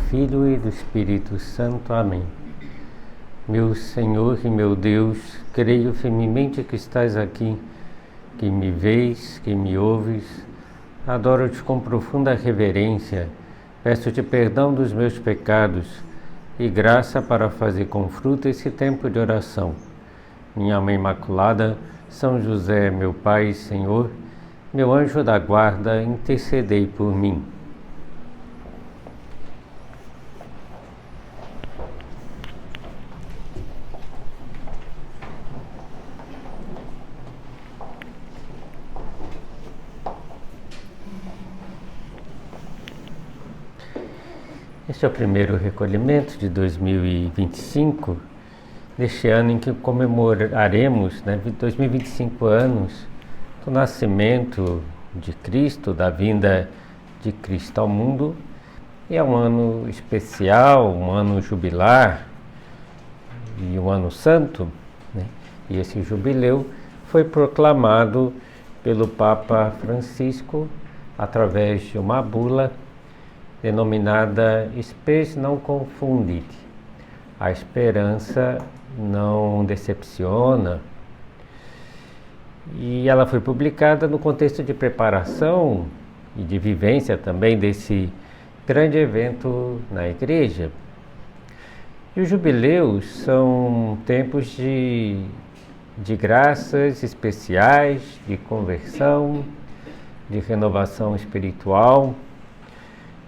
Filho e do Espírito Santo. Amém. Meu Senhor e meu Deus, creio firmemente que estás aqui, que me vês, que me ouves. Adoro-te com profunda reverência. Peço-te perdão dos meus pecados e graça para fazer com fruto esse tempo de oração. Minha Mãe Imaculada, São José, meu Pai e Senhor, meu anjo da guarda, intercedei por mim. Este é o primeiro recolhimento de 2025, deste ano em que comemoraremos 2025 anos do nascimento de Cristo, da vinda de Cristo ao mundo. E é um ano especial, um ano jubilar e um ano santo, E esse jubileu foi proclamado pelo Papa Francisco através de uma bula denominada Spes non confundit. A esperança não decepciona. E ela foi publicada no contexto de preparação e de vivência também desse grande evento na Igreja. E os jubileus são tempos de graças especiais, de conversão, de renovação espiritual.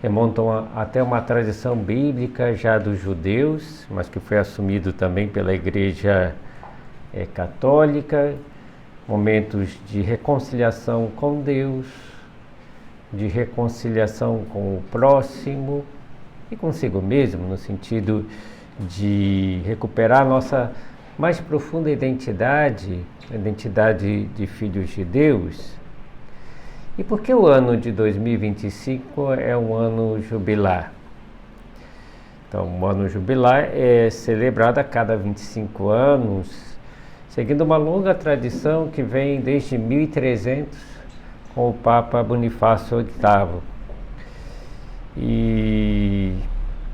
Remontam até uma tradição bíblica já dos judeus, mas que foi assumido também pela Igreja Católica. Momentos de reconciliação com Deus, de reconciliação com o próximo e consigo mesmo, no sentido de recuperar a nossa mais profunda identidade, a identidade de filhos de Deus. E por que o ano de 2025 é um ano jubilar? Então, o ano jubilar é celebrado a cada 25 anos, seguindo uma longa tradição que vem desde 1300 com o Papa Bonifácio VIII. E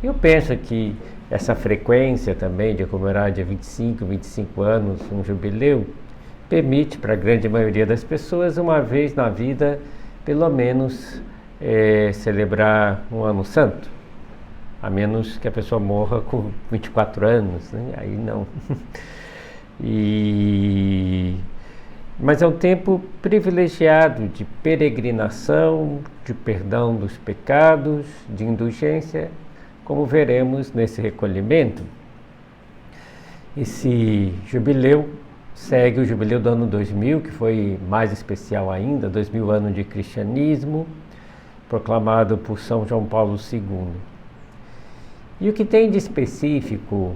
eu penso que essa frequência também de comemorar de 25 anos um jubileu permite para a grande maioria das pessoas, uma vez na vida, pelo menos celebrar um ano santo, a menos que a pessoa morra com 24 anos, aí não. Mas é um tempo privilegiado de peregrinação, de perdão dos pecados, de indulgência, como veremos nesse recolhimento. Esse jubileu segue o jubileu do ano 2000, que foi mais especial ainda, 2000 anos de cristianismo, proclamado por São João Paulo II. E o que tem de específico,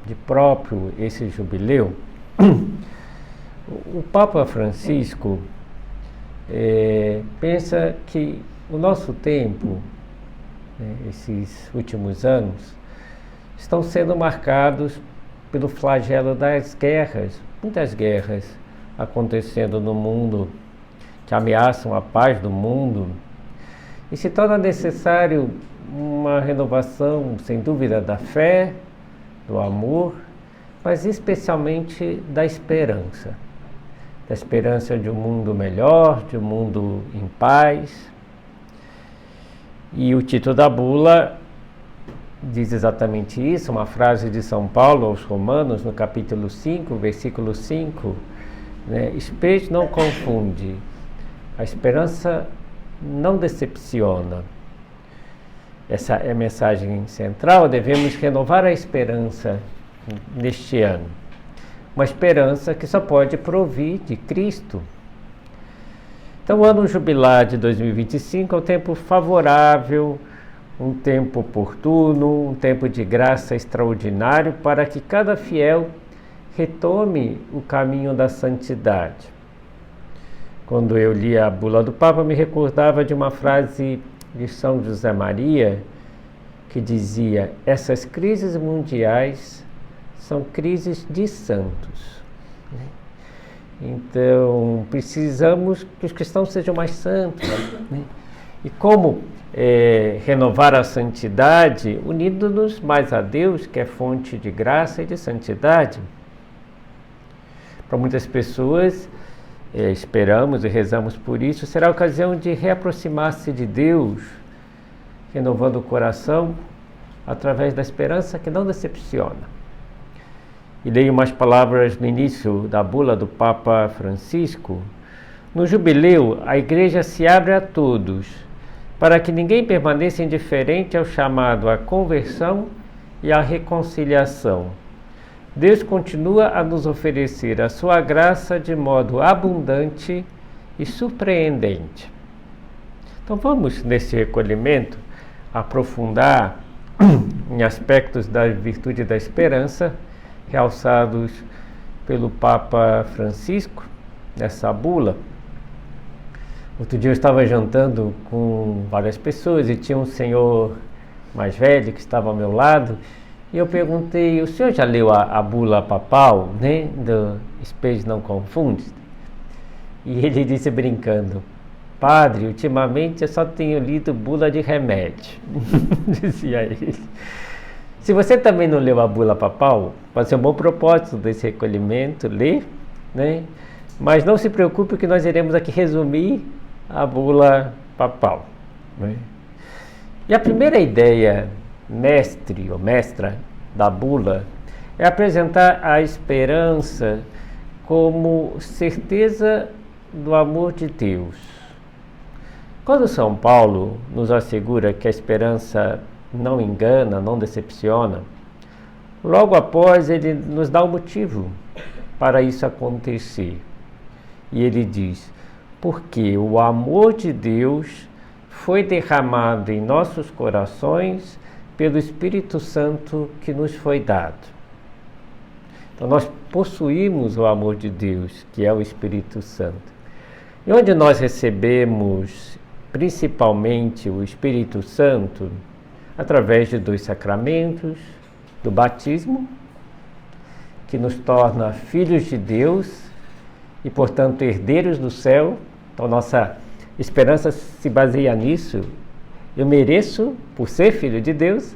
de próprio esse jubileu? O Papa Francisco pensa que o nosso tempo, esses últimos anos, estão sendo marcados pelo flagelo das guerras, muitas guerras acontecendo no mundo, que ameaçam a paz do mundo, e se torna necessário uma renovação, sem dúvida, da fé, do amor, mas especialmente da esperança de um mundo melhor, de um mundo em paz. E o título da bula diz exatamente isso, uma frase de São Paulo aos Romanos, no capítulo 5, versículo 5, Spes non confunde, a esperança não decepciona. Essa é a mensagem central. Devemos renovar a esperança neste ano, uma esperança que só pode provir de Cristo. Então, o ano jubilar de 2025 é um tempo favorável, um tempo oportuno, um tempo de graça extraordinário para que cada fiel retome o caminho da santidade. Quando eu li a bula do Papa, me recordava de uma frase de São José Maria, que dizia: essas crises mundiais são crises de santos. Então, precisamos que os cristãos sejam mais santos. E como renovar a santidade, unindo-nos mais a Deus, que é fonte de graça e de santidade. Para muitas pessoas, esperamos e rezamos por isso, será a ocasião de reaproximar-se de Deus, renovando o coração através da esperança que não decepciona. E leio umas palavras no início da bula do Papa Francisco. No jubileu, a Igreja se abre a todos, para que ninguém permaneça indiferente ao chamado à conversão e à reconciliação. Deus continua a nos oferecer a sua graça de modo abundante e surpreendente. Então vamos, nesse recolhimento, aprofundar em aspectos da virtude da esperança, realçados pelo Papa Francisco, nessa bula. Outro dia eu estava jantando com várias pessoas e tinha um senhor mais velho que estava ao meu lado, e eu perguntei: o senhor já leu a bula papal, né, do Spes non confundit? E ele disse brincando: padre, ultimamente eu só tenho lido bula de remédio. Dizia ele. Se você também não leu a bula papal, pode ser um bom propósito desse recolhimento, ler, né? Mas não se preocupe que nós iremos aqui resumir a bula papal, né? E a primeira ideia mestre ou mestra da bula é apresentar a esperança como certeza do amor de Deus. Quando São Paulo nos assegura que a esperança não engana, não decepciona, logo após ele nos dá um motivo para isso acontecer. E ele diz: porque o amor de Deus foi derramado em nossos corações pelo Espírito Santo que nos foi dado. Então nós possuímos o amor de Deus, que é o Espírito Santo. E onde nós recebemos principalmente o Espírito Santo? Através de dois sacramentos, do batismo, que nos torna filhos de Deus e, portanto, herdeiros do céu. Então, nossa esperança se baseia nisso. Eu mereço, por ser filho de Deus,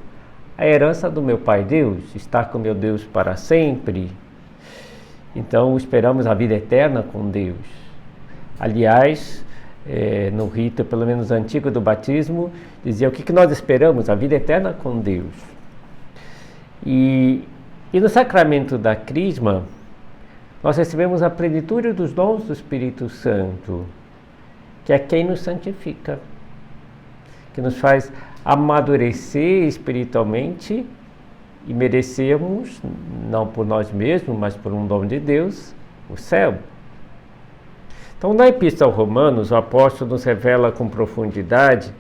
a herança do meu Pai Deus, estar com meu Deus para sempre. Então, esperamos a vida eterna com Deus. Aliás, no rito, pelo menos antigo do batismo, dizia o que nós esperamos? A vida eterna com Deus. E no sacramento da Crisma, nós recebemos a plenitude dos dons do Espírito Santo, que é quem nos santifica, que nos faz amadurecer espiritualmente e merecermos, não por nós mesmos, mas por um dom de Deus, o céu. Então, na Epístola aos Romanos, o apóstolo nos revela com profundidade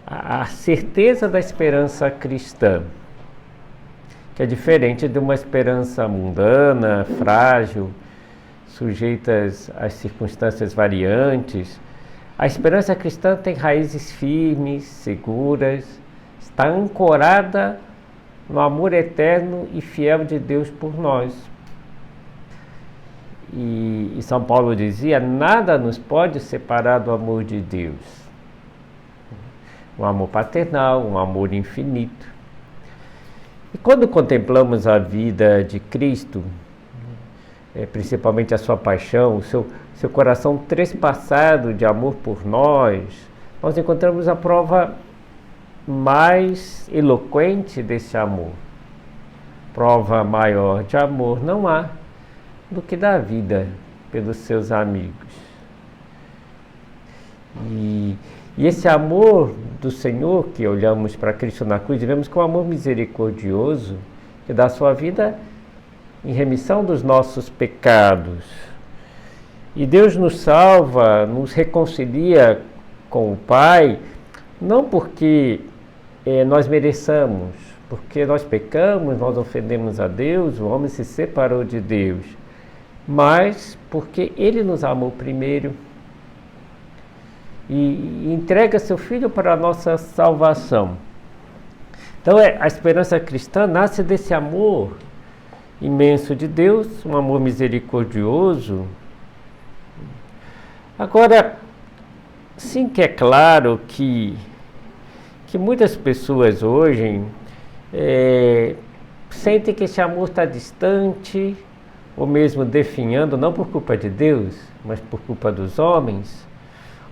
a certeza da esperança cristã, que é diferente de uma esperança mundana, frágil, sujeitas às circunstâncias variantes. A esperança cristã tem raízes firmes, seguras, está ancorada no amor eterno e fiel de Deus por nós. E São Paulo dizia: nada nos pode separar do amor de Deus. Um amor paternal, um amor infinito. E quando contemplamos a vida de Cristo, principalmente a sua paixão, o seu coração trespassado de amor por nós encontramos a prova mais eloquente desse amor. Prova maior de amor não há do que da vida pelos seus amigos. E esse amor do Senhor, que olhamos para Cristo na cruz, vemos que é um amor misericordioso, que dá sua vida em remissão dos nossos pecados. E Deus nos salva, nos reconcilia com o Pai, não porque nós mereçamos, porque nós pecamos, nós ofendemos a Deus, o homem se separou de Deus, mas porque Ele nos amou primeiro e entrega seu Filho para a nossa salvação. Então a esperança cristã nasce desse amor imenso de Deus, um amor misericordioso. Agora, sim que é claro que que muitas pessoas hoje sentem que esse amor está distante, ou mesmo definhando, não por culpa de Deus, mas por culpa dos homens.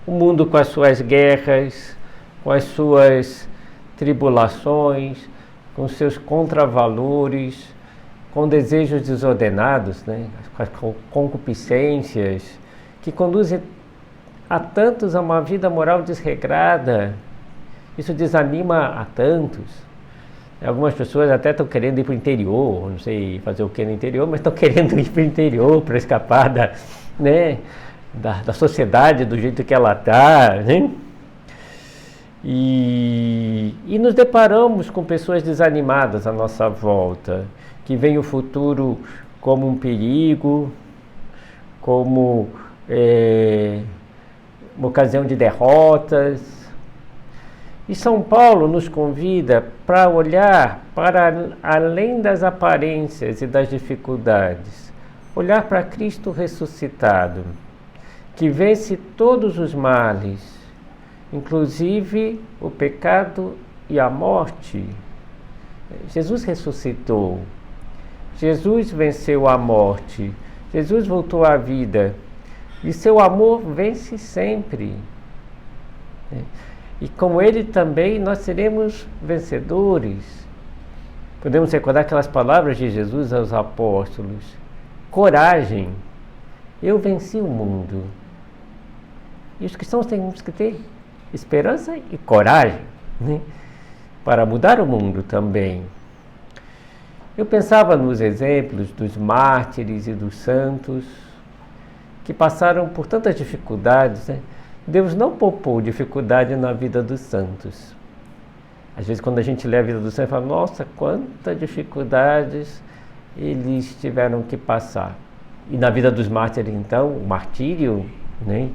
O mundo com as suas guerras, com as suas tribulações, com seus contravalores, com desejos desordenados, né? Com concupiscências, que conduzem a tantos a uma vida moral desregrada. Isso desanima a tantos. Algumas pessoas até estão querendo ir para o interior, não sei fazer o que no interior, mas estão querendo ir para o interior para escapar da sociedade do jeito que ela está, né? E nos deparamos com pessoas desanimadas à nossa volta, que veem o futuro como um perigo, como uma ocasião de derrotas. E São Paulo nos convida para olhar para além das aparências e das dificuldades, olhar para Cristo ressuscitado, que vence todos os males, inclusive o pecado e a morte. Jesus ressuscitou, Jesus venceu a morte, Jesus voltou à vida, e seu amor vence sempre. E com ele também nós seremos vencedores. Podemos recordar aquelas palavras de Jesus aos apóstolos: coragem, eu venci o mundo. E os cristãos temos que ter esperança e coragem, né? Para mudar o mundo também. Eu pensava nos exemplos dos mártires e dos santos que passaram por tantas dificuldades, né? Deus não poupou dificuldade na vida dos santos. Às vezes, quando a gente lê a vida dos santos, fala: nossa, quantas dificuldades eles tiveram que passar. E na vida dos mártires, então, o martírio, né?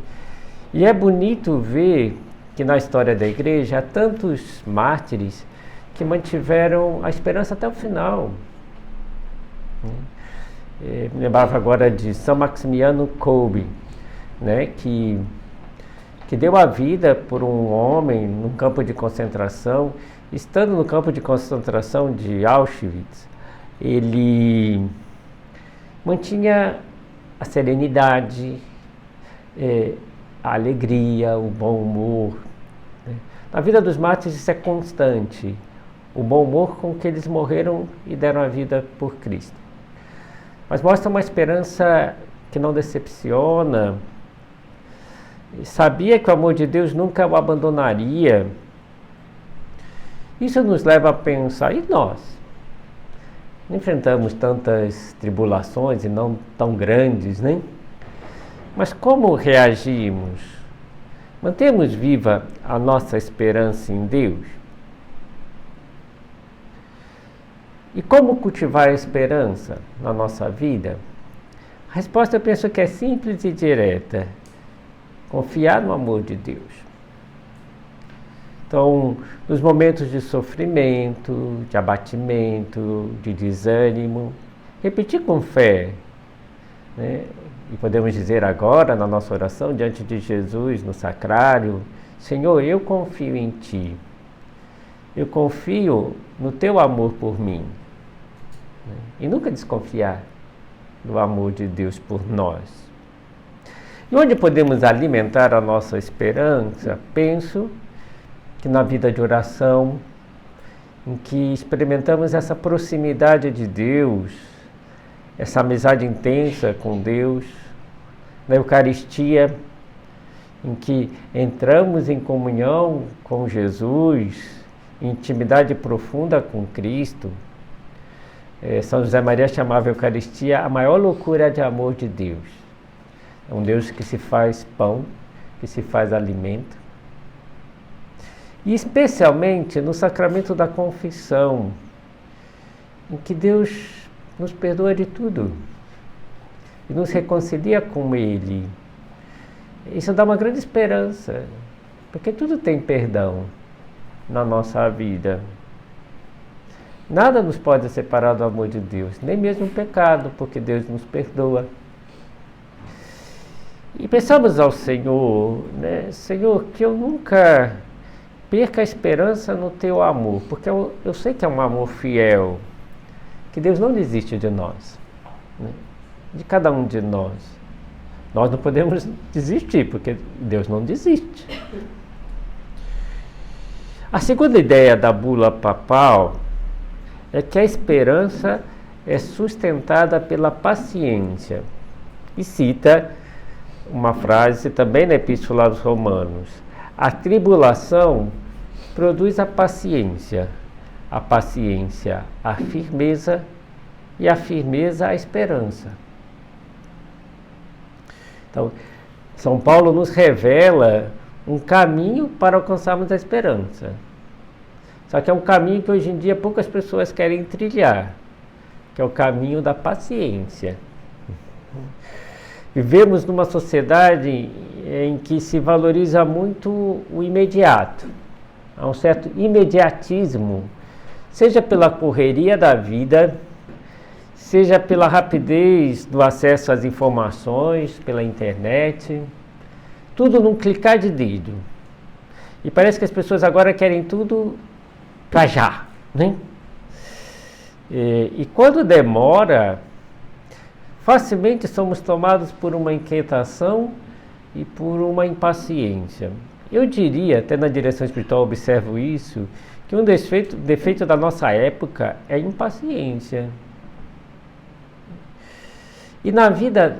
E é bonito ver que na história da igreja há tantos mártires que mantiveram a esperança até o final. Me lembrava agora de São Maximiano Kolbe, né? Que deu a vida por um homem num campo de concentração. Estando no campo de concentração de Auschwitz, ele mantinha a serenidade, a alegria, o bom humor, né? Na vida dos mártires isso é constante, o bom humor com que eles morreram e deram a vida por Cristo. Mas mostra uma esperança que não decepciona. Sabia que o amor de Deus nunca o abandonaria. Isso nos leva a pensar: e nós? Enfrentamos tantas tribulações e não tão grandes, né? Mas como reagimos? Mantemos viva a nossa esperança em Deus? E como cultivar a esperança na nossa vida? A resposta, eu penso que é simples e direta: confiar no amor de Deus. Então, nos momentos de sofrimento, de abatimento, de desânimo, repetir com fé, né? E podemos dizer agora, na nossa oração, diante de Jesus, no sacrário: Senhor, eu confio em Ti. Eu confio no Teu amor por mim. E nunca desconfiar do amor de Deus por nós. E onde podemos alimentar a nossa esperança? Penso que na vida de oração, em que experimentamos essa proximidade de Deus, essa amizade intensa com Deus, na Eucaristia, em que entramos em comunhão com Jesus, em intimidade profunda com Cristo. São José Maria chamava a Eucaristia a maior loucura de amor de Deus. É um Deus que se faz pão, que se faz alimento. E especialmente no sacramento da confissão, em que Deus nos perdoa de tudo e nos reconcilia com Ele. Isso dá uma grande esperança, porque tudo tem perdão na nossa vida. Nada nos pode separar do amor de Deus, nem mesmo o pecado, porque Deus nos perdoa. E pensamos ao Senhor, né? Senhor, que eu nunca perca a esperança no teu amor, porque eu sei que é um amor fiel, que Deus não desiste de nós, né? De cada um de nós. Nós não podemos desistir, porque Deus não desiste. A segunda ideia da bula papal é que a esperança é sustentada pela paciência. E cita uma frase também na Epístola aos Romanos: a tribulação produz a paciência a firmeza, e a firmeza a esperança. Então, São Paulo nos revela um caminho para alcançarmos a esperança. Só que é um caminho que hoje em dia poucas pessoas querem trilhar, que é o caminho da paciência. Vivemos numa sociedade em que se valoriza muito o imediato. Há um certo imediatismo, seja pela correria da vida, seja pela rapidez do acesso às informações, pela internet, tudo num clicar de dedo. E parece que as pessoas agora querem tudo para já, né? E quando demora, facilmente somos tomados por uma inquietação e por uma impaciência. Eu diria, até na direção espiritual observo isso, que um defeito da nossa época é a impaciência. E na vida,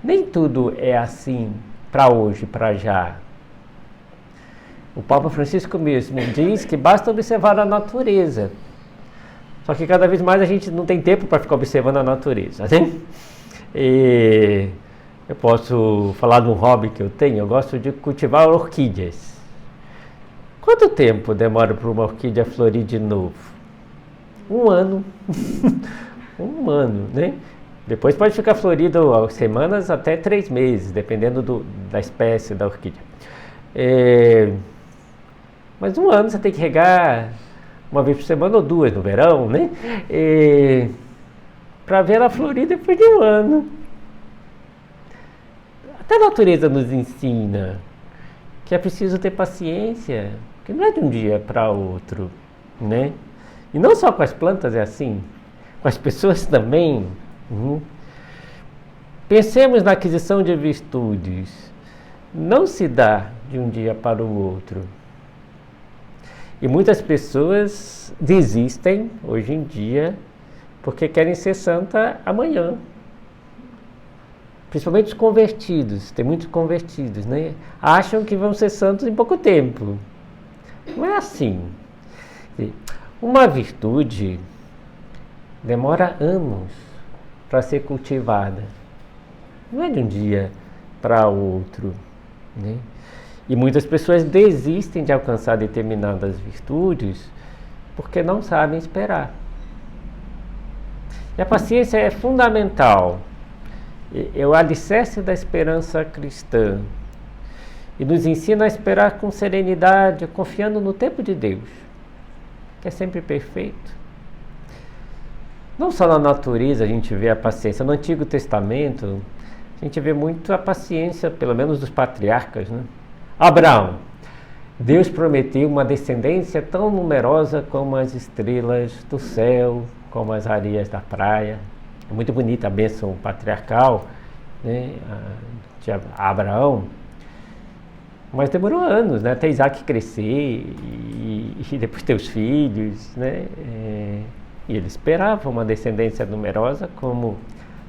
nem tudo é assim, para hoje, para já. O Papa Francisco mesmo diz que basta observar a natureza. Só que cada vez mais a gente não tem tempo para ficar observando a natureza, né? E eu posso falar de um hobby que eu tenho, eu gosto de cultivar orquídeas. Quanto tempo demora para uma orquídea florir de novo? 1 ano. 1 ano, né? Depois pode ficar florido semanas até 3 meses, dependendo da espécie da orquídea. Mas 1 ano você tem que regar 1 vez por semana ou 2 no verão, né? Para ver ela florir depois de 1 ano. Até a natureza nos ensina que é preciso ter paciência, que não é de um dia para outro, né? E não só com as plantas é assim, com as pessoas também. Pensemos na aquisição de virtudes. Não se dá de um dia para o outro. E muitas pessoas desistem hoje em dia porque querem ser santa amanhã. Principalmente os convertidos, tem muitos convertidos, né? Acham que vão ser santos em pouco tempo. Não é assim. Uma virtude demora anos para ser cultivada. Não é de um dia para outro, né? E muitas pessoas desistem de alcançar determinadas virtudes porque não sabem esperar. E a paciência é fundamental. É o alicerce da esperança cristã. E nos ensina a esperar com serenidade, confiando no tempo de Deus, que é sempre perfeito. Não só na natureza a gente vê a paciência. No Antigo Testamento, a gente vê muito a paciência, pelo menos dos patriarcas, né? Abraão. Deus prometeu uma descendência tão numerosa como as estrelas do céu, como as areias da praia. É muito bonita a bênção patriarcal, né, de Abraão. Mas demorou anos, né, até Isaac crescer e depois ter os filhos, né? E ele esperava uma descendência numerosa como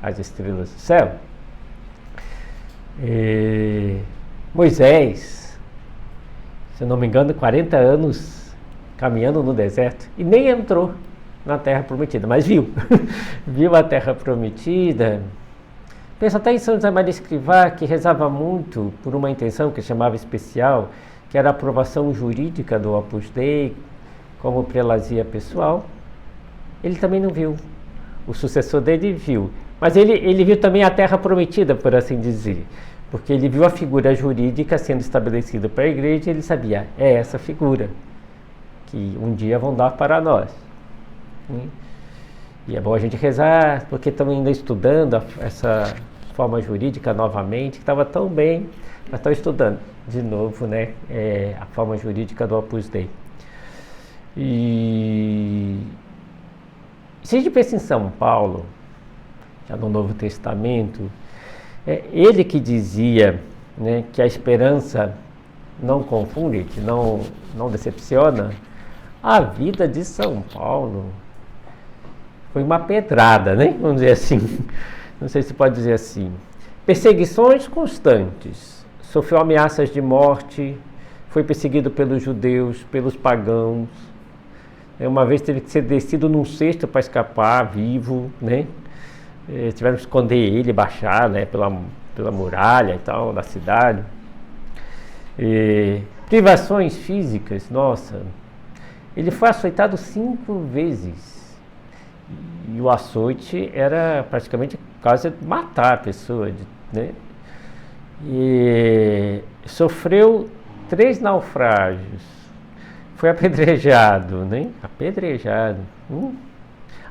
as estrelas do céu. Moisés, se eu não me engano, 40 anos caminhando no deserto e nem entrou na terra prometida, mas viu viu a terra prometida. Pensa até em São José Maria Escrivá, que rezava muito por uma intenção que chamava especial, que era a aprovação jurídica do Opus Dei como prelazia pessoal. Ele também não viu, o sucessor dele viu, mas ele viu também a terra prometida, por assim dizer, porque ele viu a figura jurídica sendo estabelecida para a igreja e ele sabia, é essa figura que um dia vão dar para nós. E é bom a gente rezar, porque estamos ainda estudando essa forma jurídica novamente, que estava tão bem, mas estão estudando de novo, né, a forma jurídica do Opus Dei. E se a gente pensa em São Paulo, já no Novo Testamento, ele que dizia, né, que a esperança não confunde, que não decepciona. A vida de São Paulo foi uma pedrada, né? Vamos dizer assim. Não sei se pode dizer assim. Perseguições constantes. Sofreu ameaças de morte, foi perseguido pelos judeus, pelos pagãos. Uma vez teve que ser descido num cesto para escapar vivo, né? Tiveram que esconder ele, baixar, né, pela muralha e tal, da cidade. Privações físicas, nossa. Ele foi açoitado 5 vezes. E o açoite era praticamente quase matar a pessoa, né? E sofreu 3 naufrágios. Foi apedrejado, né? Apedrejado.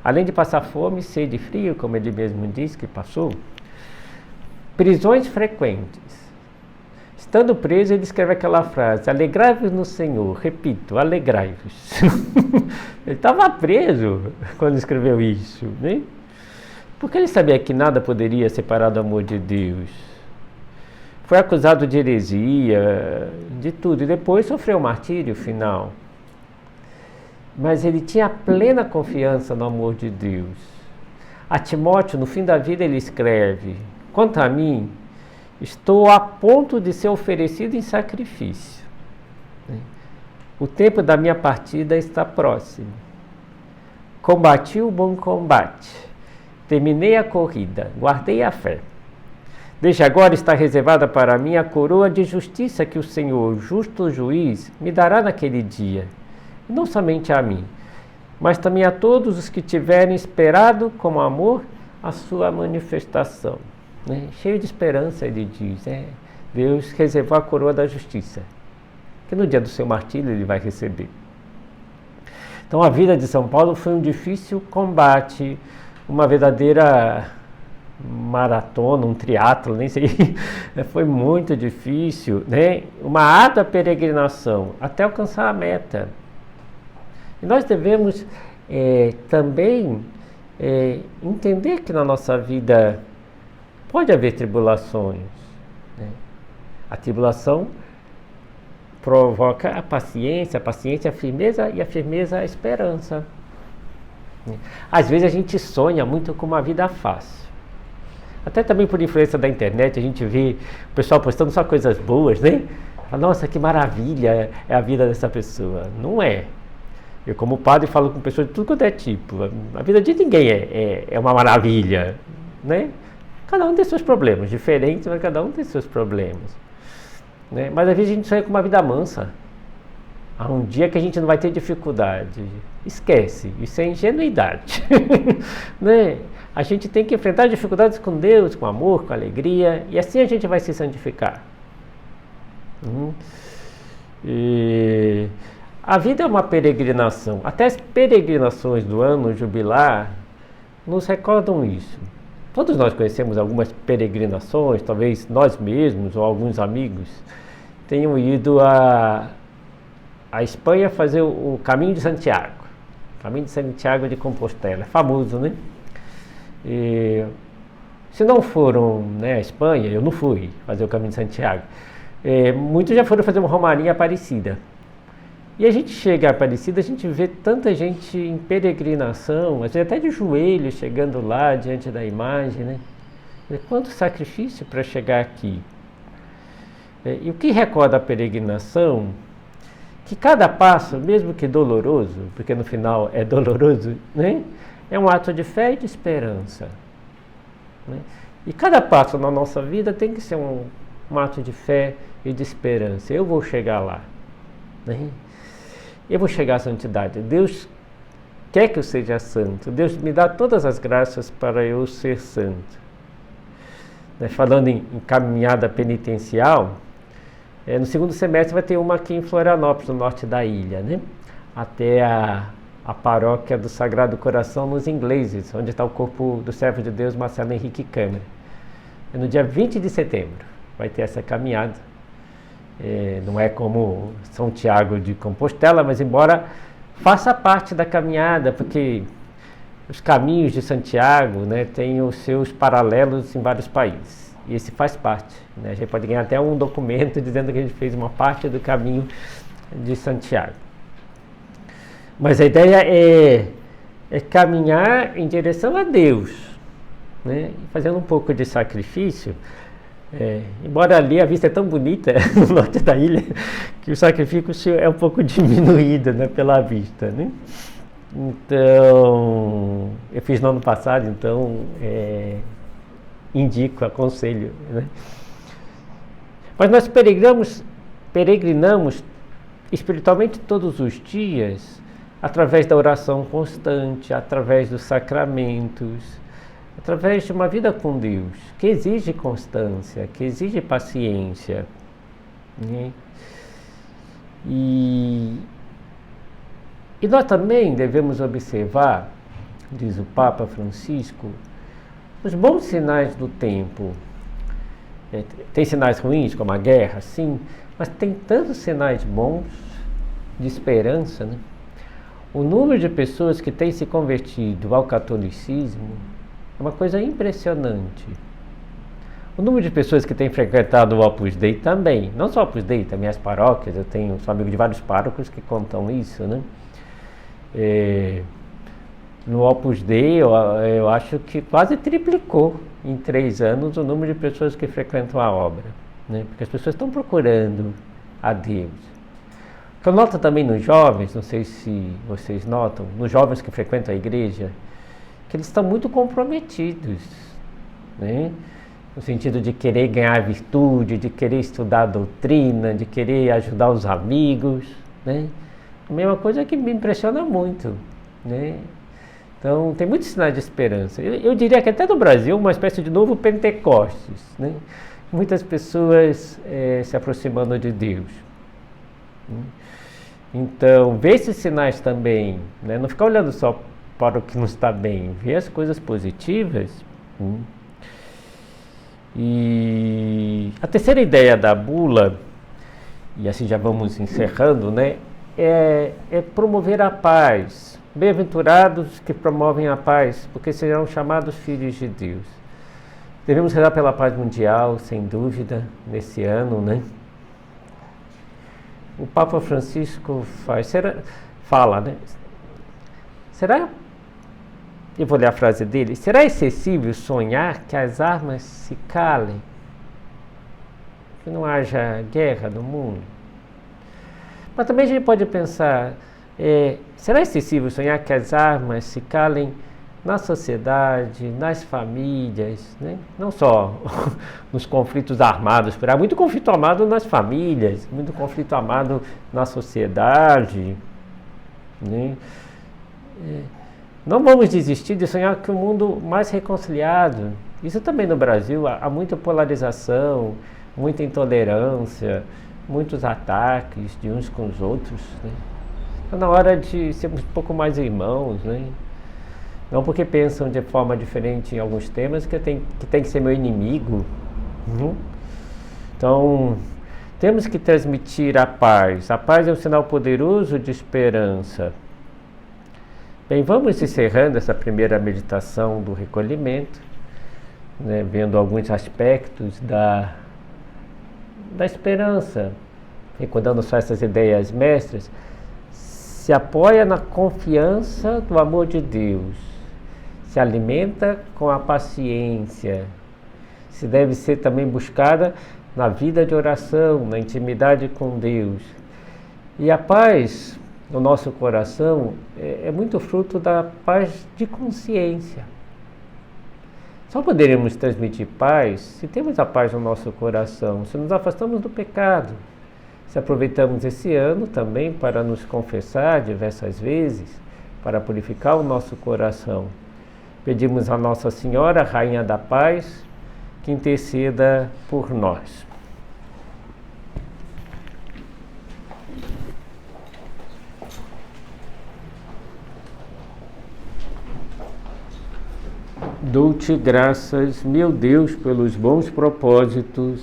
Além de passar fome, sede e frio, como ele mesmo disse que passou. Prisões frequentes. Estando preso, ele escreve aquela frase: alegrai-vos no Senhor. Repito, alegrai-vos. Ele estava preso quando escreveu isso, né? Porque ele sabia que nada poderia separar do amor de Deus. Foi acusado de heresia, de tudo, e depois sofreu o martírio final. Mas ele tinha plena confiança no amor de Deus. A Timóteo, no fim da vida, ele escreve: quanto a mim, estou a ponto de ser oferecido em sacrifício. O tempo da minha partida está próximo. Combati o bom combate. Terminei a corrida. Guardei a fé. Desde agora está reservada para mim a coroa de justiça que o Senhor, justo juiz, me dará naquele dia. E não somente a mim, mas também a todos os que tiverem esperado com amor a sua manifestação. Cheio de esperança, ele diz, Deus reservou a coroa da justiça, que no dia do seu martírio ele vai receber. Então a vida de São Paulo foi um difícil combate, uma verdadeira maratona, um triatlo, nem sei, foi muito difícil, né? Uma árdua peregrinação até alcançar a meta. E nós devemos também entender que na nossa vida pode haver tribulações, né? A tribulação provoca a paciência a firmeza, e a firmeza a esperança. Às vezes a gente sonha muito com uma vida fácil. Até também por influência da internet, a gente vê o pessoal postando só coisas boas, né? Nossa, que maravilha é a vida dessa pessoa. Não é. Eu, como padre, falo com pessoas de tudo quanto é tipo. A vida de ninguém é uma maravilha, né? Cada um tem seus problemas, diferentes, mas cada um tem seus problemas, né? Mas às vezes a gente sonha com uma vida mansa. Há um dia que a gente não vai ter dificuldade. Esquece, isso é ingenuidade. Né? A gente tem que enfrentar dificuldades com Deus, com amor, com alegria, e assim a gente vai se santificar. E a vida é uma peregrinação. Até as peregrinações do ano jubilar nos recordam isso. Todos nós conhecemos algumas peregrinações, talvez nós mesmos ou alguns amigos tenham ido a Espanha fazer o Caminho de Santiago. Caminho de Santiago de Compostela, é famoso, né? E, se não foram, né, à Espanha, eu não fui fazer o Caminho de Santiago. Muitos já foram fazer uma romaria Aparecida. E a gente chega a Aparecida, a gente vê tanta gente em peregrinação, às vezes até de joelhos, chegando lá diante da imagem, né? Quanto sacrifício para chegar aqui. E o que recorda a peregrinação? Que cada passo, mesmo que doloroso, porque no final é doloroso, né? É um ato de fé e de esperança, né? E cada passo na nossa vida tem que ser um ato de fé e de esperança. Eu vou chegar lá, né? Eu vou chegar à santidade. Deus quer que eu seja santo. Deus me dá todas as graças para eu ser santo. Falando em caminhada penitencial, no segundo semestre vai ter uma aqui em Florianópolis, no norte da ilha, né? Até a paróquia do Sagrado Coração nos Ingleses, onde está o corpo do servo de Deus Marcelo Henrique Câmara. É no dia 20 de setembro, vai ter essa caminhada. Não é como São Tiago de Compostela, mas embora faça parte da caminhada, porque os caminhos de Santiago, né, têm os seus paralelos em vários países. E esse faz parte, né? A gente pode ganhar até um documento dizendo que a gente fez uma parte do caminho de Santiago. Mas a ideia é caminhar em direção a Deus, né? Fazendo um pouco de sacrifício. Embora ali a vista é tão bonita no norte da ilha, que o sacrifício é um pouco diminuído, né, pela vista, né? Então, eu fiz no ano passado, então indico, aconselho, né? Mas nós peregrinamos espiritualmente todos os dias, através da oração constante, através dos sacramentos, através de uma vida com Deus, que exige constância, que exige paciência, né? E nós também devemos observar, diz o Papa Francisco, os bons sinais do tempo. Tem sinais ruins, como a guerra, sim, mas tem tantos sinais bons de esperança, né? O número de pessoas que têm se convertido ao catolicismo é uma coisa impressionante. O número de pessoas que têm frequentado o Opus Dei também, não só o Opus Dei, também as paróquias, sou amigo de vários párocos que contam isso, né? No Opus Dei, eu acho que quase triplicou em 3 anos o número de pessoas que frequentam a obra, né? Porque as pessoas estão procurando a Deus. O que eu noto também nos jovens, não sei se vocês notam, nos jovens que frequentam a igreja, que eles estão muito comprometidos, né? No sentido de querer ganhar virtude, de querer estudar a doutrina, de querer ajudar os amigos, né? A mesma coisa que me impressiona muito, né? Então, tem muitos sinais de esperança. Eu diria que até no Brasil, uma espécie de novo Pentecostes, né? Muitas pessoas se aproximando de Deus. Então, ver esses sinais também, né? Não ficar olhando só para o que não está bem, ver as coisas positivas. E a terceira ideia da bula, e assim já vamos encerrando, né? É promover a paz. Bem-aventurados que promovem a paz, porque serão chamados filhos de Deus. Devemos rezar pela paz mundial, sem dúvida, nesse ano, né? O Papa Francisco fala, né? Eu vou ler a frase dele. Será excessivo sonhar que as armas se calem? Que não haja guerra no mundo? Mas também a gente pode pensar, será excessivo sonhar que as armas se calem na sociedade, nas famílias, né? Não só nos conflitos armados, há muito conflito armado nas famílias, muito conflito armado na sociedade, né? Não vamos desistir de sonhar que o mundo mais reconciliado. Isso também no Brasil, há muita polarização, muita intolerância, muitos ataques de uns com os outros, né? Está na hora de sermos um pouco mais irmãos, né? Não porque pensam de forma diferente em alguns temas que tem que ser meu inimigo. Então, temos que transmitir a paz. A paz é um sinal poderoso de esperança. Bem, vamos encerrando essa primeira meditação do recolhimento, né, vendo alguns aspectos da esperança, recordando só essas ideias mestras. Se apoia na confiança do amor de Deus, se alimenta com a paciência, se deve ser também buscada na vida de oração, na intimidade com Deus. E a paz no nosso coração é muito fruto da paz de consciência. Só poderemos transmitir paz se temos a paz no nosso coração, se nos afastamos do pecado, se aproveitamos esse ano também para nos confessar diversas vezes, para purificar o nosso coração. Pedimos a Nossa Senhora, Rainha da Paz, que interceda por nós. Dou-te graças, meu Deus, pelos bons propósitos,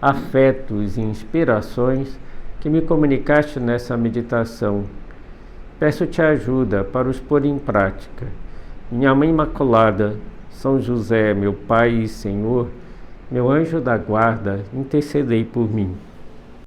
afetos e inspirações que me comunicaste nessa meditação. Peço-te ajuda para os pôr em prática. Minha Mãe Imaculada, São José, meu Pai e Senhor, meu anjo da guarda, intercedei por mim.